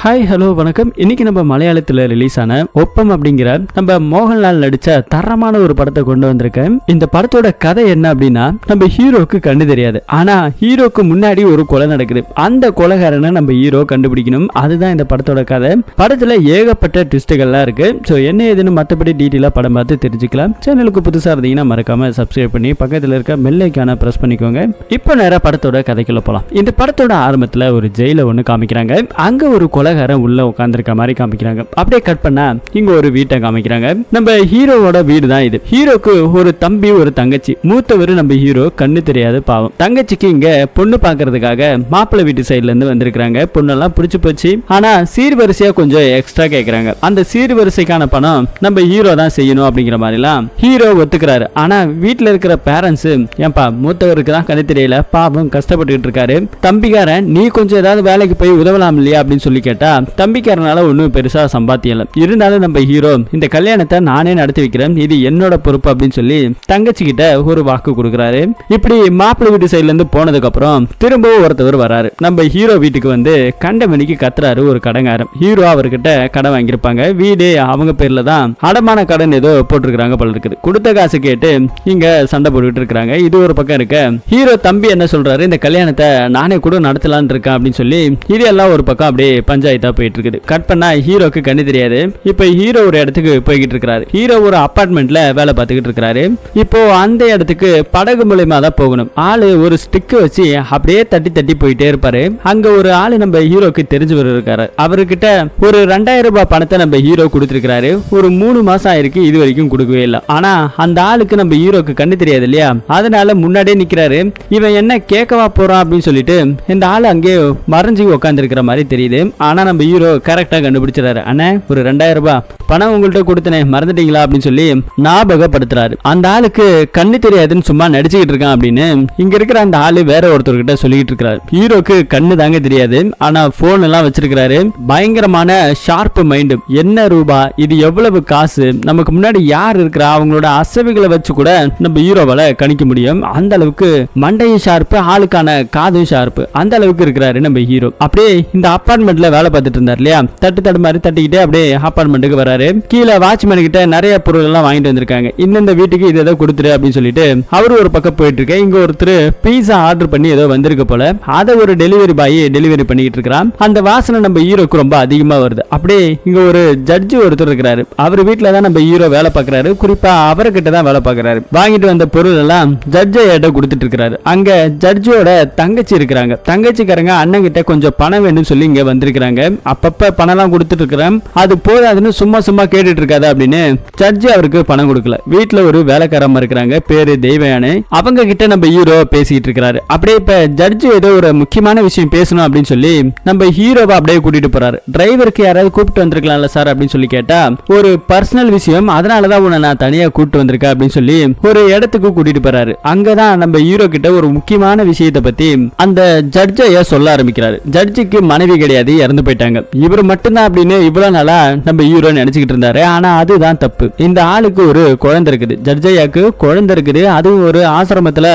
Hi hello வணக்கம். இன்னைக்கு நம்ம மலையாளத்தில் ரிலீஸ் ஆன ஒப்பம் அப்படிங்கிற நம்ம மோகன்லால் நடிச்ச தரமான ஒரு படத்தை கொண்டு வந்திருக்கேன். இந்த படத்தோட கதை என்ன அப்படின்னா, நம்ம ஹீரோக்கு கண்ணு தெரியாது, ஆனா ஹீரோக்கு முன்னாடி ஒரு கொலை நடக்குது. அந்த கொலைகாரனை நம்ம ஹீரோ கண்டுபிடிக்கணும். அதுதான் இந்த படத்தோட கதை. படத்துல ஏகப்பட்ட ட்விஸ்டுகள்லாம் இருக்கு. ஸோ என்ன ஏதுன்னு மற்றபடி டீட்டெயிலாக படம் பார்த்து தெரிஞ்சுக்கலாம். சேனலுக்கு புதுசாக இருந்தீங்கன்னா மறக்காம சப்ஸ்கிரைப் பண்ணி பக்கத்தில் இருக்க பெல் ஐகானை பிரஸ் பண்ணிக்கோங்க. இப்போ நேராக படத்தோட கதைக்குள்ள போகலாம். இந்த படத்தோட ஆரம்பத்தில் ஒரு ஜெயில ஒன்று காமிக்கிறாங்க. அங்க ஒரு கொலைகாரன் உள்ள உட்கார்ந்திருக்க மாதிரி காமிக்கிறாங்க. அப்படியே கட் பண்ணா இங்க ஒரு வீட்டை காமிக்கிறாங்க. நம்ம ஹீரோவோட வீடு தான் இது. ஹீரோக்கு ஒரு தம்பி ஒரு தங்கச்சி. மூத்தவர் நம்ம ஹீரோ, கண்ணு தெரியாது பாவம். தங்கச்சிக்கு இங்க பொண்ணு பாக்குறதுக்காக மாப்பிள்ளை வீட்டு சைட்ல இருந்து வந்திருக்காங்க. பொண்ணெல்லாம் பிடிச்சு போச்சு. ஆனா சீர்வரிசையா கொஞ்சம் எக்ஸ்ட்ரா கேட்கறாங்க. அந்த சீர்வரிசைக்கான பணம் நம்ம ஹீரோ தான் செய்யணும் அப்படிங்கிற மாதிரிலாம் ஹீரோ ஒத்துக்கிறாரு. ஆனா வீட்டுல இருக்கிற பேரண்ட்ஸ், ஏன்பா மூத்தவருக்கு தான் கண்ணு தெரியல, பாவம் கஷ்டப்பட்டு இருக்காரு, தம்பிக்காரன் நீ கொஞ்சம் ஏதாவது வேலைக்கு போய் உதவலாம் இல்லையா அப்படின்னு சொல்லி கேட்டா தம்பிக்காரனால ஒன்றும் பெருசா சம்பாத்தியம் இல்லை. இருந்தாலும் நம்ம ஹீரோ இந்த கல்யாணத்தை நானே நடத்தி வைக்கிறேன், இது என்னோட பொறுப்பு அப்படின்னு சொல்லி தங்கச்சி கிட்ட ஒரு வாக்கு கொடுக்குறாரு. இப்படி மாப்பிள்ளை வீட்டு சைட்ல இருந்து போனதுக்கு அப்புறம் திரும்பவும் ஒருத்தவர் வராரு. நம்ம ஹீரோ வீட்டுக்கு வந்து கண்டமணிக்கு கத்துறாரு ஒரு கடங்காரன். ஹீரோ அவர்கிட்ட கடன் வாங்கியிருப்பாங்க. வீடு அவங்க பேர்ல தான் அடமான கடன் ஏதோ போட்டிருக்காங்க போல இருக்குது. கொடுத்த காசு கேட்டு இங்க சண்டை போட்டுக்கிட்டு இருக்காங்க. இது ஒரு பக்கம் இருக்க, ஹீரோ தம்பி என்ன சொல்றாரு, இந்த கல்யாணத்தை நானே கூட நடத்தலான்னு இருக்கேன் அப்படின்னு சொல்லி இது எல்லாம் ஒரு பக்கம் அப்படியே பஞ்சாயத்தா போயிட்டு இருக்குது. கட் பண்ணா ஹீரோக்கு கண்ணு தெரியாது. இப்ப ஹீரோ ஒரு இடத்துக்கு போய்கிட்டு இருக்காரு. ஹீரோ ஒரு அபார்ட்மெண்ட்ல வேலை பார்த்துக்கிட்டு இருக்காரு. இப்போ அந்த இடத்துக்கு படகு மூலமா தான் போகணும். ஆளு ஒரு ஸ்டிக் வச்சு அப்படியே தட்டி தட்டி போயிட்டே இருப்பாரு. அங்க ஒரு ஆளு நம்ம ஹீரோக்கு தெரிஞ்சவர் இருக்காரு. அவர்கிட்ட ஒரு 2000 ரூபாய் பணத்தை நம்ம ஹீரோ கொடுத்திருக்காரு. ஒரு 3 மாசம் ஆயிருக்கு, இது வரைக்கும் கொடுக்கவே இல்லை. ஆனா அந்த ஆளுக்கு நம்ம ஹீரோக்கு கண்ணு தெரியாது இல்லையா, அதனால முன்னாடியே நிக்கிறாரு. இவன் என்ன கேட்கவா போறான் அப்படின்னு சொல்லிட்டு இந்த ஆளு அங்கே மறைஞ்சு உட்கார்ந்து இருக்கிற மாதிரி தெரியுது. ஆனா நம்ம ஹீரோ கரெக்டா கண்டுபிடிச்சாரு. அண்ணா ஒரு 2000 ரூபாய் பணம் உங்கள்கிட்ட கொடுத்தனே, மறந்துட்டீங்களா அப்படின்னு சொல்லி ஞாபகப்படுத்துறாரு. அந்த ஆளுக்கு கண்ணு தெரியாதுன்னு சும்மா நடிச்சுக்கிட்டு இருக்கான் அப்படின்னு இங்க இருக்கிற அந்த ஆளு வேற ஒருத்தர்கிட்ட சொல்லிட்டு இருக்காரு. ஹீரோக்கு கண்ணு தாங்க தெரியாது, ஆனா போன் எல்லாம் வச்சிருக்காரு. பயங்கரமான ஷார்ப் மைண்ட். என்ன ரூபா, இது எவ்வளவு காசு, நமக்கு முன்னாடி யார் இருக்கிறா, அவங்களோட அசைவுகளை வச்சு கூட நம்ம ஹீரோவால கணிக்க முடியும். அந்த அளவுக்கு மண்டையும் ஷார்ப்பு, ஆளுக்கான காதும் ஷார்ப்பு, அந்த அளவுக்கு இருக்கிறாரு நம்ம ஹீரோ. அப்படியே இந்த அபார்ட்மெண்ட்ல வேலை பார்த்துட்டு இருந்தார் இல்லையா, தட்டு மாதிரி தட்டிக்கிட்டே அப்படியே அபார்ட்மெண்ட்டுக்கு வராரு. கீழே வாட்ச்மேன் கிட்ட நிறைய பொருள் எல்லாம் வாங்கிட்டு வந்திருக்காங்க. இந்த வீட்டுக்கு இது ஏதோ கொடுத்துரு அப்படின்னு சொல்லிட்டு அவரு ஒரு பக்கம் போயிட்டு இருக்க. இங்க ஒருத்தர் பீஸா ஆர்டர் பண்ணி ஏதோ வந்திருக்க போல, அதை ஒரு டெலிவரி பாய் டெலிவரி பண்ணிட்டு இருக்கான். அந்த வாசனை நம்ம ஹீரோக்கு ரொம்ப அதிகமா வருது. அப்படியே இங்க ஒரு ஜட்ஜி ஒருத்தர் இருக்கிறாரு. அவர் வீட்டுல தான் நம்ம ஹீரோ வேலை பார்க்கறாரு. குறிப்பா அவர்கிட்ட தான் வேலை பார்க்கறாரு. வாங்கிட்டு வந்த பொருள் எல்லாம் ஜட்ஜை ஏட்ட கொடுத்துட்டு இருக்காரு. அங்க ஜட்ஜோட தங்கச்சி இருக்கிறாங்க. தங்கச்சிக்காரங்க அண்ணன் கிட்ட கொஞ்சம் பணம் வேணும்னு சொல்லி இங்க வந்திருக்காங்க. அப்பப்ப பணம் எல்லாம் கொடுத்துட்டு இருக்கிறேன், அது போதாதுன்னு சும்மா சும்மா கேட்டுட்டு இருக்காது அப்படின்னு ஜட்ஜி அவருக்கு பணம் கொடுக்கல. வீட்டுல ஒரு வேலைக்காரமா இருக்கிறாங்க, பேரு தெய்வயானு. அவங்க கிட்ட நம்ம ஹீரோ பேசிட்டு இருக்காரு. அப்படியே இப்ப ஜட்ஜி ஏதோ ஒரு முக்கியமான விஷயம் பேசணும் அப்படின்னு சொல்லி நம்ம ஹீரோவை அப்படியே கூட்டிட்டு போறாரு. டிரைவருக்கு யாராவது கூப்பிட்டு வந்திருக்கலாம்ல சார் அப்படின்னு சொல்லி கேட்டா, ஒரு பர்சனல் விஷயம், அதனாலதான் உன்னை நான் தனியா கூப்பிட்டு வந்திருக்கேன் அப்படின்னு சொல்லி ஒரு இடத்துக்கு கூட்டிட்டு போறாரு. அங்கதான் நம்ம ஹீரோ கிட்ட ஒரு முக்கியமான விஷயத்தை பத்தி அந்த ஜட்ஜைய சொல்ல ஆரம்பிக்கிறாரு. ஜட்ஜிக்கு மனைவி கிடையாது, இறந்து போயிட்டாங்க. இவர் மட்டும்தான் அப்படின்னு இவ்வளவு நாளா நம்ம ஹீரோ நினைச்சுக்கிட்டு இருந்தாரு. ஆனா அதுதான் தப்பு. இந்த ஆளுக்கு ஒரு குழந்தை இருக்குது, ஜட்ஜையாக்கு குழந்தை இருக்குது. அதுவும் ஒரு ஆசிரமத்துல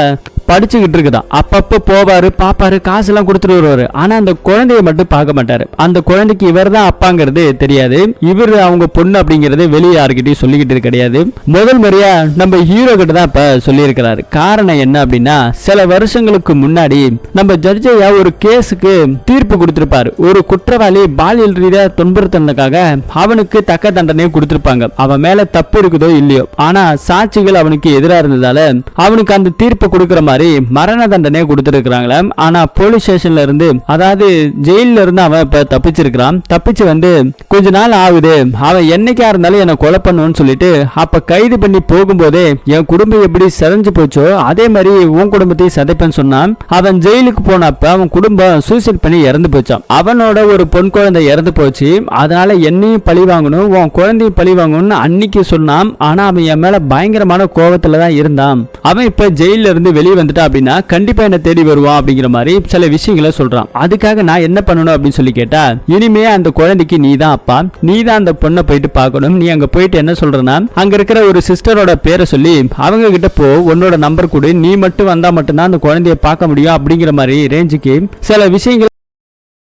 படிச்சுக்கிட்டு இருக்குதான். அப்பப்ப போவாரு, பாப்பாரு, காசு எல்லாம் கொடுத்துட்டு வருவாரு. ஆனா அந்த குழந்தைய மட்டும் பார்க்க மாட்டாரு. அந்த குழந்தைக்கு இவர் தான் அப்பாங்கிறது தெரியாது. இவர் அவங்க பொண்ணு அப்படிங்கறது வெளியே யாருக்கிட்டையும் சொல்லிக்கிட்டு கிடையாது. முதல் முறையா நம்ம ஹீரோ கிட்ட தான் இப்ப சொல்லி இருக்கிறாரு. காரணம் என்ன அப்படின்னா, சில வருஷங்களுக்கு முன்னாடி நம்ம ஜட்ஜையா ஒரு கேஸுக்கு தீர்ப்பு கொடுத்திருப்பாரு. ஒரு குற்றவாளி பாலியல் ரீதியா துன்புறுத்தினதுக்காக அவனுக்கு தக்க தண்டனையை கொடுத்திருப்பாங்க. அவன் மேல தப்பு இருக்குதோ இல்லையோ, ஆனா சாட்சிகள் அவனுக்கு எதிராக இருந்ததால அவனுக்கு அந்த தீர்ப்பை கொடுக்கிற மாதிரி மரண தண்டனை கொடுத்திருக்காங்களா. ஆனா போலீஸ் ஸ்டேஷன்ல இருந்து, அதாவது ஜெயில இருந்து அவன் இப்ப தப்பிச்சிருக்கான். தப்பிச்சு வந்து கொஞ்ச நாள் ஆகுது. அவன் என்னைக்கா இருந்தாலும் என்ன கொலை பண்ணுன்னு சொல்லிட்டு அப்ப கைது பண்ணி போகும்போதே என் குடும்பம் எப்படி சிதைஞ்சு போச்சோ அதே மாதிரி உன் குடும்பத்தையும் சிதைப்பேன்னு சொன்னான். அவன் ஜெயிலுக்கு போனப்ப அவன் குடும்பம் சூசைட் பண்ணி இறந்து போச்சான். அவனோட ஒரு பொன் குழந்தை இறந்து போச்சு. அதனால என்னையும் பழி வாங்கணும், உன் குழந்தையும் பழி வாங்கணும்னு அன்னைக்கு சொன்னான். ஆனா அவன் என் மேல பயங்கரமான கோபத்துல தான் இருந்தான். அவன் இப்ப ஜெயில இருந்து வெளியே வந்துட்டா அப்படின்னா கண்டிப்பா என்ன தேடி வருவான் அப்படிங்கிற மாதிரி சில விஷயங்களை சொல்றான். அதுக்காக நான் என்ன பண்ணணும் அப்படின்னு சொல்லி கேட்டா, இனிமே அந்த குழந்தைக்கு நீ தான் அப்பா, நீ தான் அந்த பொண்ணை போயிட்டு பார்க்கணும். நீ அங்க போயிட்டு என்ன சொல்றனா, அங்க இருக்கிற ஒரு சிஸ்டரோட பேரை சொல்லி அவங்க கிட்ட போ, உன்னோட நம்பர் கொடு, நீ மட்டும் வந்தா மட்டும்தான் அந்த குழந்தைய பார்க்க முடியும் அப்படிங்கிற மாதிரி ரேஞ்சுக்கு சில விஷயங்கள்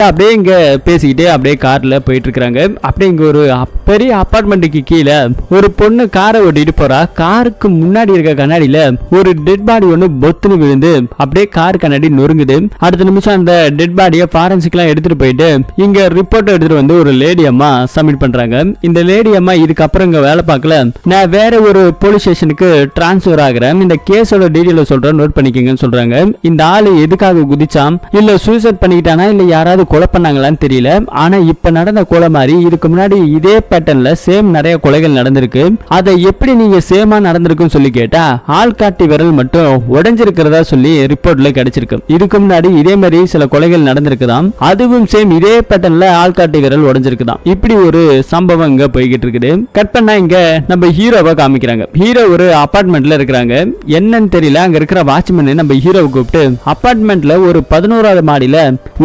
அப்படியே இங்க பேசிக்கிட்டே அப்படியே கார்ல போயிட்டு இருக்காங்க. அப்படியே இங்க ஒரு பெரிய அபார்ட்மெண்ட்டுக்கு கீழே ஒரு பொண்ணு காரை ஓட்டிட்டு போறா. காருக்கு முன்னாடி இருக்க கண்ணாடியில ஒரு டெட் பாடி ஒண்ணு பொத்துன்னு விழுந்து அப்படியே கார் கண்ணாடி நொறுங்குது. அடுத்த நிமிஷம் அந்த டெட் பாடியை ஃபாரன்சிக்லாம் எடுத்துட்டு போயிட்டு இங்க ரிப்போர்ட் எடுத்துட்டு வந்து ஒரு லேடி அம்மா சப்மிட் பண்றாங்க. இந்த லேடி அம்மா இதுக்கப்புறம் இங்க வேலை பார்க்கல, நான் வேற ஒரு போலீஸ் ஸ்டேஷனுக்கு டிரான்ஸ்பர் ஆகிறேன், இந்த கேஸோட டீடைல சொல்றேன், நோட் பண்ணிக்கங்கன்னு சொல்றாங்க. இந்த ஆளு எதுக்காக குதிச்சான், இல்ல சூசைட் பண்ணிக்கிட்டானா, இல்ல யாராவது கொலை பண்ணாங்களான்னு தெரியல. ஆனா இப்ப நடந்த கொலை மாதிரி இதுக்கு முன்னாடி இதே பேட்டர்ன்ல சேம் நிறைய கொலைகள் நடந்திருக்கு. அதை எப்படி நீங்க சேமா நடந்திருக்குன்னு சொல்லி கேட்டா ஆள்காட்டி விரல் மட்டும் உடைஞ்சிருக்கிறதா சொல்லி ரிப்போர்ட்ல கிடைச்சிருக்கு. இதுக்கு முன்னாடி இதே மாதிரி சில கொலைகள் நடந்திருக்குதாம், அதுவும் சேம் இதே பேட்டர்ன்ல ஆள்காட்டி விரல் உடைஞ்சிருக்குதாம். இப்படி ஒரு சம்பவம் இங்க போய்கிட்டு இருக்குது. கட் பண்ணா இங்க நம்ம ஹீரோவை காமிக்கிறாங்க. ஹீரோ ஒரு அபார்ட்மெண்ட்ல இருக்கிறாங்க. என்னன்னு தெரியல, அங்க இருக்கிற வாட்ச்மேன் நம்ம ஹீரோவை கூப்பிட்டு அபார்ட்மெண்ட்ல ஒரு 11வது மாடியில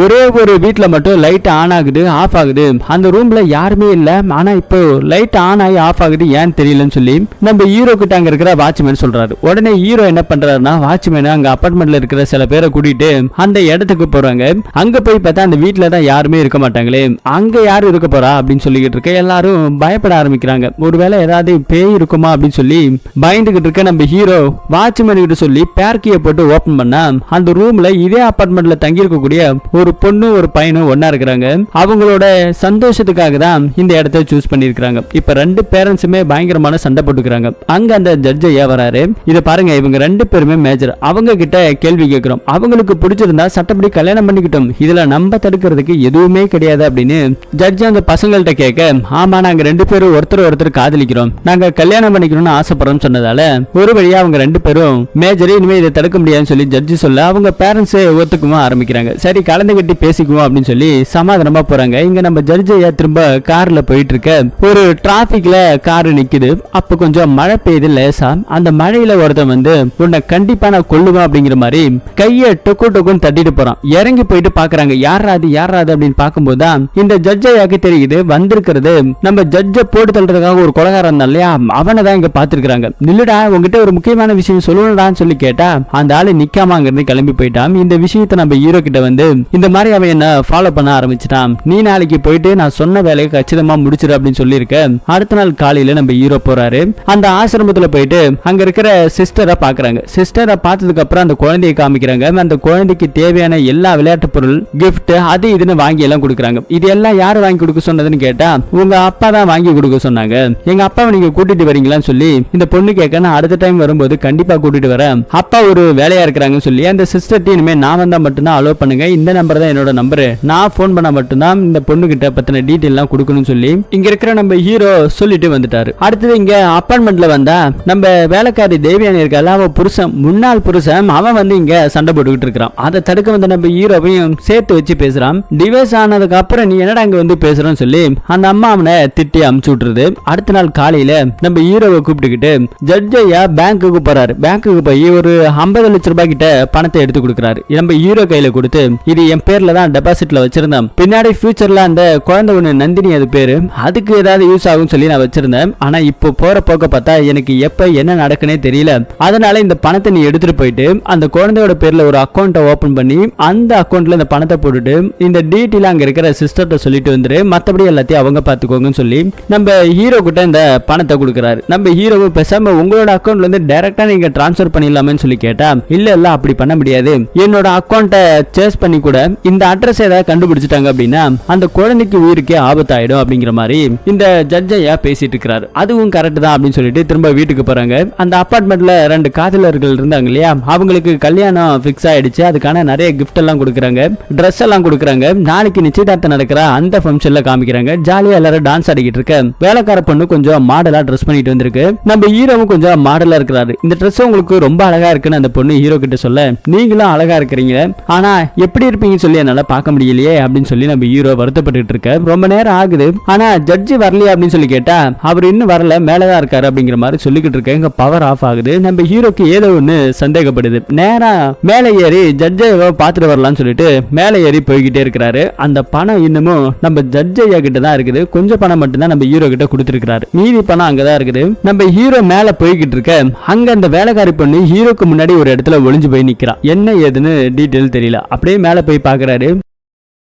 ஒரே ஒரு வீட்ல மட்டும் லைட் ஆன் ஆகுது, ஆஃப் ஆகுது, அந்த ரூம்ல யாருமே இல்ல, ஆனா இப்போ லைட் ஆன் ஆகி ஆஃப் ஆகுது, ஏன்னு தெரியலன்னு சொல்லி நம்ம ஹீரோ கிட்ட அங்க இருக்கிற வாட்ச்மேன் சொல்றாரு. உடனே ஹீரோ என்ன பண்றாருன்னா வாட்ச்மேன் அங்க அபார்ட்மெண்ட்ல இருக்கிற சில பேரை கூட்டிட்டு அந்த இடத்துக்கு போறாங்க. அங்க போய் பார்த்தா அந்த வீட்ல தான் யாருமே இருக்க மாட்டாங்களே, அங்க யாரு இருக்க போறா அப்படின்னு சொல்லிக்கிட்டு இருக்க எல்லாரும் பயப்பட ஆரம்பிக்கிறாங்க. ஒருவேளை ஏதாவது பேய் இருக்குமா அப்படின்னு சொல்லி பயந்துகிட்டு இருக்க நம்ம ஹீரோ வாட்ச்மேன் கிட்ட சொல்லி பேர்கியை போட்டு ஓபன் பண்ணா அந்த ரூம்ல இதே அபார்ட்மெண்ட்ல தங்கி இருக்கக்கூடிய ஒரு பொண்ணு ஒரு பையனும் ஒன்னா இருக்கிறாங்க. அவங்களோட சந்தோஷத்துக்காக தான் இந்த இடத்தை சூஸ் பண்ணிருக்காங்க. இப்ப ரெண்டு பேரண்ட்ஸுமே பயங்கரமான சண்டை போட்டுக்கிறாங்க. அங்க அந்த ஜட்ஜ் ஐயா வராரு. இத பாருங்க, இவங்க ரெண்டு பேருமே மேஜர், அவங்க கிட்ட கேள்வி கேட்கிறோம், அவங்களுக்கு பிடிச்சிருந்தா சட்டப்படி கல்யாணம் பண்ணிக்கிட்டோம், இதுல நம்ம தடுக்கிறதுக்கு எதுவுமே கிடையாது அப்படின்னு ஜட்ஜ் அந்த பசங்கள்ட்ட கேட்க, ஆமா நாங்க ரெண்டு பேரும் ஒருத்தர் காதலிக்கிறோம், நாங்க கல்யாணம் பண்ணிக்கணும்னு ஆசைப்படுறோம் சொன்னதால ஒரு வழியா அவங்க ரெண்டு பேரும் மேஜர் இனிமே இதை தடுக்க முடியாதுன்னு சொல்லி ஜட்ஜி சொல்ல அவங்க பேரண்ட்ஸ் ஒத்துக்குமா ஆரம்பிக்கிறாங்க. சரி கலந்து கட்டி பேசிக்குவோம் அப்படின்னு சொல்லி சமாதானமா போறாங்க. இங்க நம்ம ஜட்ஜ் ஐயா திரும்ப கார்ல போயிட்டு இருக்க ஒரு டிராபிக்ல கார் நிக்குது. அப்ப கொஞ்சம் மழை பெய்யுது லேசா. அந்த மழையில ஒருத்தன் வந்து உன்னை கண்டிப்பா நான் கொல்லுவேன் அப்படிங்கிற மாதிரி கைய டொக்குன்னு தட்டிட்டு போறான். இறங்கி போயிட்டு பாக்குறாங்க, யாராது அப்படின்னு பார்க்கும்போது தான் இந்த ஜட்ஜ் ஐயாக்கு தெரியுது வந்திருக்கிறது நம்ம ஜட்ஜ போட்டு தள்ளுறதுக்காக ஒரு கொலைகாரன் தான் இல்லையா, அவனை தான் இங்க பாத்துருக்காங்க. நில்லுடா, உங்ககிட்ட ஒரு முக்கியமான விஷயம் சொல்லணும்டான்னு சொல்லி கேட்டா அந்த ஆளு நிக்காம அங்கிருந்து கிளம்பி போயிட்டான். இந்த விஷயத்தை நம்ம ஹீரோ கிட்ட வந்து இந்த மாதிரி அவன் என்ன ஃபாலோ பண்ண ஆரம்பிச்சிட்டான், நீ நாளைக்கு போயிட்டு நான் சொன்ன வேலையை கச்சிதமா முடிச்சிரு அப்படின்னு சொல்லியிருக்க. அடுத்த நாள் காலையில நம்ம ஹீரோ போறாரு. அந்த ஆசிரமத்துல போயிட்டு அங்க இருக்கிற சிஸ்டரை பாக்குறாங்க. சிஸ்டரை பார்த்ததுக்கு அப்புறம் அந்த குழந்தையை காமிக்கிறாங்க. அந்த குழந்தைக்கு தேவையான எல்லா விளையாட்டு பொருள் கிஃப்ட் அது இதுன்னு வாங்கி எல்லாம் கொடுக்குறாங்க. இது எல்லாம் யாரு வாங்கி கொடுக்க சொன்னதுன்னு கேட்டா உங்க அப்பா தான் வாங்கி கொடுக்க சொன்னாங்க, எங்க அப்பாவை நீங்க கூட்டிட்டு வரீங்களான்னு சொல்லி இந்த பொண்ணு கேட்க, நான் அடுத்த டைம் வரும்போது கண்டிப்பா கூட்டிட்டு வரேன், அப்பா ஒரு வேலையா இருக்கிறாங்கன்னு சொல்லி அந்த சிஸ்டர் இனிமே நான் வந்தா மட்டும்தான் அலோவ் பண்ணுங்க, இந்த நம்பர் தான் என்னோட நம்பரு, நான் போன் பண்ணா மட்டும்தான் இந்த பொண்ணு கிட்ட பத்தின டீடைல் எல்லாம் கொடுக்கணும்னு சொல்லி இங்க இருக்கிற நம்ம ஹீரோ சொல்லிட்டு வந்துட்டாரு. அடுத்தது இங்க அபார்ட்மெண்ட்ல வந்தா நம்ம வேலைக்காரி தேவியானி இருக்கால, அவ புருஷன் முன்னாள் புருஷன் அவன் வந்து இங்க சண்டை போட்டுக்கிட்டு இருக்கிறான். அதை தடுக்க வந்து நம்ம ஹீரோவையும் சேர்த்து வச்சு பேசுறான். டிவைஸ் ஆனதுக்கு அப்புறம் நீ என்னடா அங்க வந்து பேசுறன்னு சொல்லி அந்த அம்மா அவனை திட்டி அமுச்சு விட்டுருது. அடுத்த நாள் காலையில நம்ம ஹீரோவை கூப்பிட்டுக்கிட்டு ஜட்ஜ் ஐயா பேங்க்குக்கு போறாரு. பேங்க்குக்கு போய் ஒரு 50 லட்சம் ரூபாய் கிட்ட பணத்தை எடுத்து கொடுக்குறாரு. நம்ம ஹீரோ கையில கொடுத்து இது என் பேர்ல தான் டெபாசிட்ல வச்சிருந்தேன், பின்னாடி ஃபியூச்சர்ல அந்த குழந்தை ஒண்ணு நந்தினி அது பேரு, அதுக்கு ஏதாவது யூஸ் ஆகும் சொல்லி நான் வச்சிருந்தேன். ஆனா இப்போ போற போக்க பார்த்தா எனக்கு எப்ப என்ன நடக்குனே தெரியல, அதனால இந்த பணத்தை நீ எடுத்துட்டு போயிட்டு அந்த குழந்தையோட பேர்ல ஒரு அக்கௌண்ட்டை ஓபன் பண்ணி அந்த அக்கௌண்ட்ல இந்த பணத்தை போட்டுட்டு இந்த டீட்டெயில் அங்க இருக்கிற சிஸ்டர்ட்ட சொல்லிட்டு வந்துரு, மத்தபடி எல்லாத்தையும் அவங்க பாத்துக்கோங்கன்னு சொல்லி நம்ம ஹீரோ கிட்ட இந்த பணத்தை கொடுக்குறாரு. நம்ம ஹீரோவை பேசாம உங்களோட அக்கௌண்ட்ல இருந்து டைரக்டா நீங்க டிரான்ஸ்ஃபர் பண்ணிடலாமேன்னு சொல்லி கேட்டா இல்ல அப்படி பண்ண முடியாது, என்னோட அக்கௌண்ட்டை சேஸ் பண்ணி கூட இந்த அட்ரஸ் ஏதாவது கண்டுபிடிச்சிட்டாங்க அப்படின்னா அந்த குழந்தைக்கு உயிருக்கே ஆபத்தாயிடும் அப்படிங்கிற மாதிரி இந்த ஜட்ஜ் ஐயா பேசிட்டு இருக்கிறாரு. அதுவும் கரெக்ட் தான் அப்படின்னு சொல்லிட்டு திரும்ப வீட்டுக்கு போறாங்க. அந்த அபார்ட்மெண்ட்ல 2 காதலர்கள் இருந்தாங்க இல்லையா, அவங்களுக்கு கல்யாணம் பிக்ஸ் ஆயிடுச்சு. அதுக்கான நிறைய கிஃப்ட் எல்லாம் கொடுக்குறாங்க, ட்ரெஸ் எல்லாம் கொடுக்குறாங்க. நாளைக்கு நிச்சயதார்த்தம் நடக்கிற அந்த ஃபங்க்ஷன்ல காமிக்கிறாங்க. ஜாலியா எல்லாரும் டான்ஸ் ஆடிக்கிட்டு இருக்க வேலைக்கார பொண்ணு கொஞ்சம் மாடலா ட்ரெஸ் பண்ணிட்டு வந்திருக்கு. நம்ம ஹீரோவும் கொஞ்சம் மாடலா இருக்கிறாரு. இந்த ட்ரெஸ் உங்களுக்கு ரொம்ப அழகா இருக்குன்னு அந்த பொண்ணு ஹீரோ கிட்ட சொல்ல, நீங்களும் அழகா இருக்கிறீங்க, ஆனா எப்படி இருப்பீங்கன்னு சொல்லி என்னால பார்க்க முடியலையே அப்படின்னு சொல்லி நம்ம ஹீரோ வருத்தப்பட்டு இருக்க. ரொம்ப நேரம் ஆகுது, ஆனா ஜட்ஜி வரலையா அப்படின்னு சொல்லி கேட்டா அவர் இன்னும் வரல, மேலதான் இருக்காரு அப்படிங்கிற மாதிரி சொல்லிக்கிட்டு இருக்க. இங்க பவர் ஆஃப் ஆகுது. நம்ம ஹீரோக்கு ஏதோ ஒண்ணு சந்தேகப்படுது. நேரா மேலே ஏறி ஜட்ஜை பார்த்துட்டு வரலாம்னு சொல்லிட்டு மேலே ஏறி போய்கிட்டே இருக்கிறாரு. அந்த பணம் இன்னமும் நம்ம ஜட்ஜ் ஐயா கிட்ட தான் இருக்குது. கொஞ்சம் பணம் மட்டும் தான் நம்ம ஹீரோ கிட்ட கொடுத்துருக்காரு, மீதி பணம் அங்கதான் இருக்குது. நம்ம ஹீரோ மேல போய்கிட்டு இருக்க அங்க அந்த வேலைக்காரி பொண்ணு ஹீரோக்கு முன்னாடி ஒரு இடத்துல ஒளிஞ்சு போய் நிக்கிறான். என்ன ஏதுன்னு டீட்டெயில் தெரியல. அப்படியே மேல போய் பாக்குறாரு.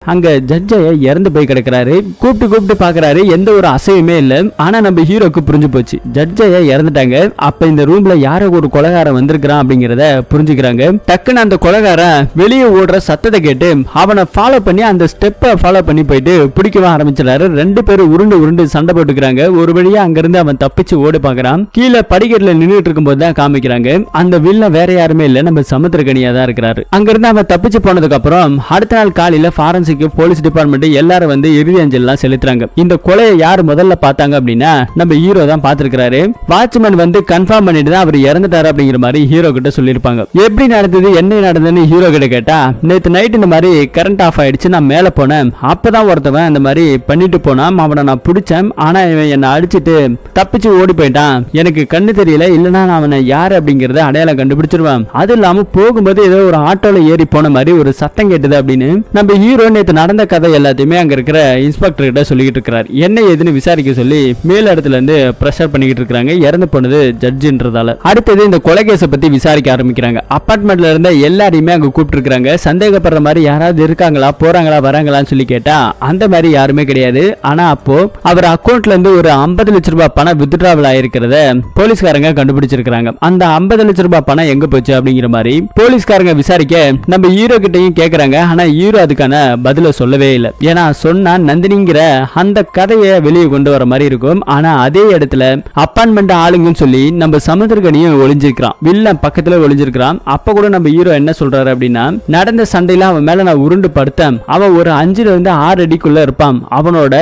அங்க ஜட்ஜைய இறந்து போய் கிடக்குறாரு. கூப்பிட்டு பாக்குறாரு, எந்த ஒரு அசையுமே இல்ல. ஆனா நம்ம ஹீரோக்கு புரிஞ்சு போச்சு, ஜட்ஜைய இறந்துட்டாங்க. அப்ப இந்த ரூம்ல யாரோ ஒரு கொலைகாரன் வந்திருக்கிறான் அப்படிங்கறத புரிஞ்சுக்கிறாங்க. டக்குன்னு அந்த கொலைகாரன் வெளியே ஓடுற சத்தத்தை கேட்டு அவனை ஃபாலோ பண்ணி அந்த ஸ்டெப்பை ஃபாலோ பண்ணி போயிட்டு பிடிக்கவே ஆரம்பிச்சிடாரு. ரெண்டு பேரும் உருண்டு சண்டை போட்டுக்கிறாங்க. ஒரு வழியா அங்கிருந்து அவன் தப்பிச்சு ஓடி பாக்குறான். கீழே படிக்கட்டுல நின்றுட்டு இருக்கும் போது தான் காமிக்கிறாங்க, அந்த வில்ல வேற யாருமே இல்ல, நம்ம சமுத்திரக்கனியா தான் இருக்கிறாரு. அங்கிருந்து அவன் தப்பிச்சு போனதுக்கு அப்புறம் அடுத்த நாள் காலையில ஃபாரன்சிக் போலீஸ் டிபார்ட்மெண்ட் எல்லாரும் வந்து இறுதி அஞ்சல்லாம் செலுத்துறாங்க. இந்த கொலையை யார் முதல்ல பார்த்தாங்க அப்படின்னா நம்ம ஹீரோ தான் பார்த்திருக்காரு. வாட்ச்மேன் வந்து கன்ஃபார்ம் பண்ணிட்டு தான் அவர் இறந்துட்டாரு அப்படிங்கிற மாதிரி ஹீரோ கிட்ட சொல்லியிருப்பாங்க. எப்படி நடந்தது என்ன நடந்ததுன்னு ஹீரோ கிட்ட கேட்டா, நேத்து நைட் இந்த மாதிரி கரண்ட் ஆஃப் ஆயிடுச்சு, நான் மேல போனேன், அப்பதான் ஒருத்தவன் இந்த மாதிரி பண்ணிட்டு போனான், அவனை நான் பிடிச்சேன், ஆனா இவன் என்னை அடிச்சுட்டு தப்பிச்சு ஓடி போயிட்டான், எனக்கு கண்ணு தெரியல, இல்லைன்னா நான் அவனை யாரு அப்படிங்கறத அடையாளம் கண்டுபிடிச்சிருவான், அது இல்லாம போகும்போது ஏதோ ஒரு ஆட்டோல ஏறி போன மாதிரி ஒரு சத்தம் கேட்டது அப்படின்னு நம்ம ஹீரோ நேத்து நடந்த கதை எல்லாத்தையுமே அங்க இருக்கிற இன்ஸ்பெக்டர் கிட்ட சொல்லிட்டு இருக்காரு. என்ன ஏதுன்னு விசாரிக்க சொல்லி மேல் இடத்துல இருந்து பிரஷர் பண்ணிட்டு இருக்காங்க. இறந்து போனது ஜட்ஜின்றதால. அடுத்தது இந்த கொலை கேஸை பத்தி விசாரிக்க ஆரம்பிக்கிறாங்க. அபார்ட்மெண்ட்ல இருந்த எல்லாரையுமே அங்க கூப்பிட்டு இருக்காங்க. சந்தேகப்படுற மாதிரி யாராவது இருக்காங்களா, போறாங்களா, வராங்களான்னு சொல்லி கேட்டா அந்த மாதிரி யாருமே கிடையாது. ஆனா அப்போ அவர் அக்கௌண்ட்ல இருந்து ஒரு 50 லட்சம் ரூபாய் பணம் வித்ட்ராவல் ஆயிருக்கிறத போலீஸ்காரங்க கண்டுபிடிச்சிருக்காங்க. அந்த 50 லட்சம் ரூபாய் பணம் எங்க போச்சு அப்படிங்கிற மாதிரி போலீஸ்காரங்க விசாரிக்க நம்ம ஹீரோ கிட்டையும் கேக்குறாங்க. ஆனா ஹீரோ அதுக்கான பதில சொல்லவே இல்லை. ஏன்னா சொன்னா நந்தினிங்கிற அந்த கதையை வெளியே கொண்டு வர மாதிரி இருக்கும். ஆனா அதே இடத்துல அப்பார்ட்மெண்ட் ஆளுங்கன்னு சொல்லி நம்ம சமுத்திரக்கனியும் ஒளிஞ்சிருக்கான், வில்ல பக்கத்துல ஒளிஞ்சிருக்கான். அப்ப கூட நம்ம ஹீரோ என்ன சொல்றாரு அப்படின்னா, நடந்த சண்டையில அவன் மேல நான் உருண்டு படுத்தேன், அவன் ஒரு 5 to 6 அடிக்குள்ள இருப்பான், அவனோட